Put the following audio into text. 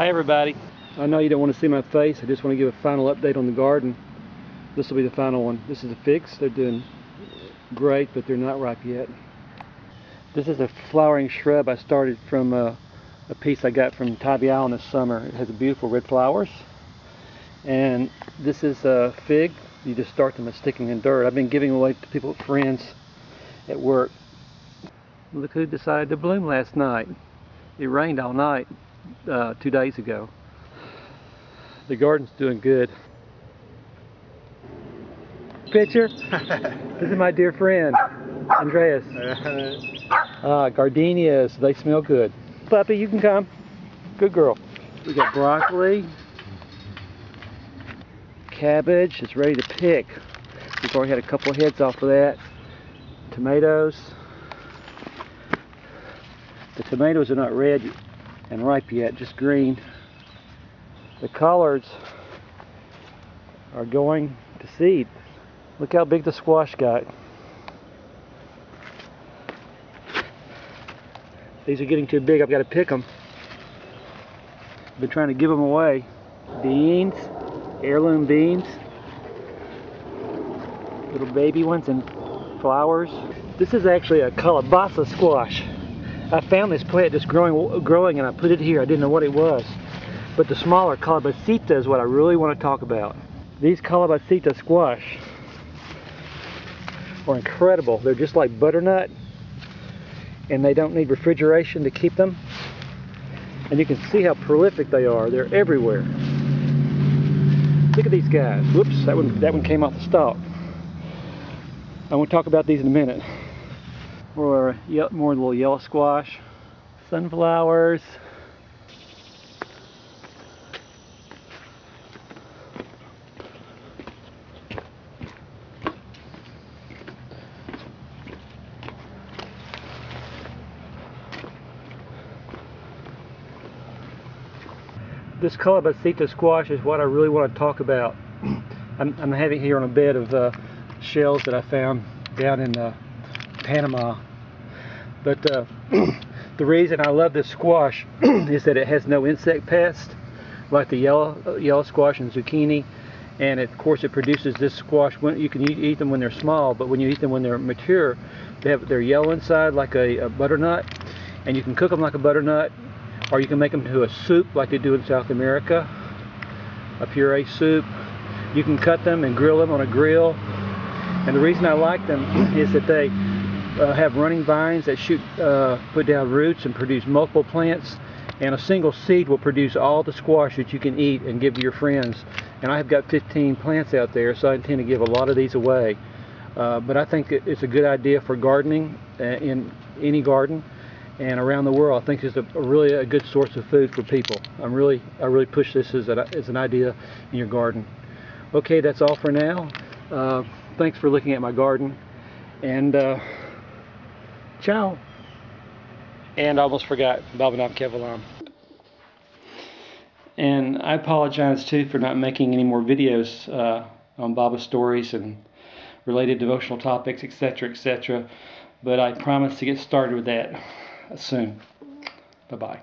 Hi everybody. I know you don't want to see my face. I just want to give a final update on the garden. This will be the final one. This is the figs. They're doing great, but they're not ripe yet. This is a flowering shrub I started from a piece I got from Tybee Island this summer. It has beautiful red flowers. And this is a fig. You just start them by sticking in dirt. I've been giving away to people, friends at work. Look who decided to bloom last night. It rained all night 2 days ago. The garden's doing good. Picture? This is my dear friend, Andreas. Gardenias, they smell good. Puppy, you can come. Good girl. We got broccoli, cabbage, it's ready to pick. We've already had a couple of heads off of that. Tomatoes. The tomatoes are not red and ripe yet, just green. The collards are going to seed. Look how big the squash got. These are getting too big, I've got to pick them. I've been trying to give them away. Beans, heirloom beans. Little baby ones and flowers. This is actually a calabasa squash. I found this plant just growing and I put it here. I didn't know what it was. But the smaller calabacita is what I really want to talk about. These calabacita squash are incredible. They're just like butternut and they don't need refrigeration to keep them. And you can see how prolific they are. They're everywhere. Look at these guys. Whoops, that one came off the stalk. I want to talk about these in a minute. More little yellow squash, sunflowers. This calabacita squash is what I really want to talk about. I'm having here on a bed of shells that I found down in Panama. But the reason I love this squash is that it has no insect pest like the yellow squash and zucchini, and of course it produces this squash. You can eat them when they're small, but when you eat them when they're mature, they're yellow inside like a butternut, and you can cook them like a butternut, or you can make them into a soup like they do in South America, a puree soup. You can cut them and grill them on a grill. And the reason I like them is that they have running vines that put down roots and produce multiple plants. And a single seed will produce all the squash that you can eat and give to your friends. And I've got 15 plants out there, so I intend to give a lot of these away. But I think it's a good idea for gardening in any garden. And around the world, I think it's really a good source of food for people. I really push this as an idea in your garden. Okay, that's all for now. Thanks for looking at my garden, and ciao. And I almost forgot, Babanam Kevalam. And I apologize too for not making any more videos on Baba stories and related devotional topics, etc., etc. But I promise to get started with that soon. Bye-bye.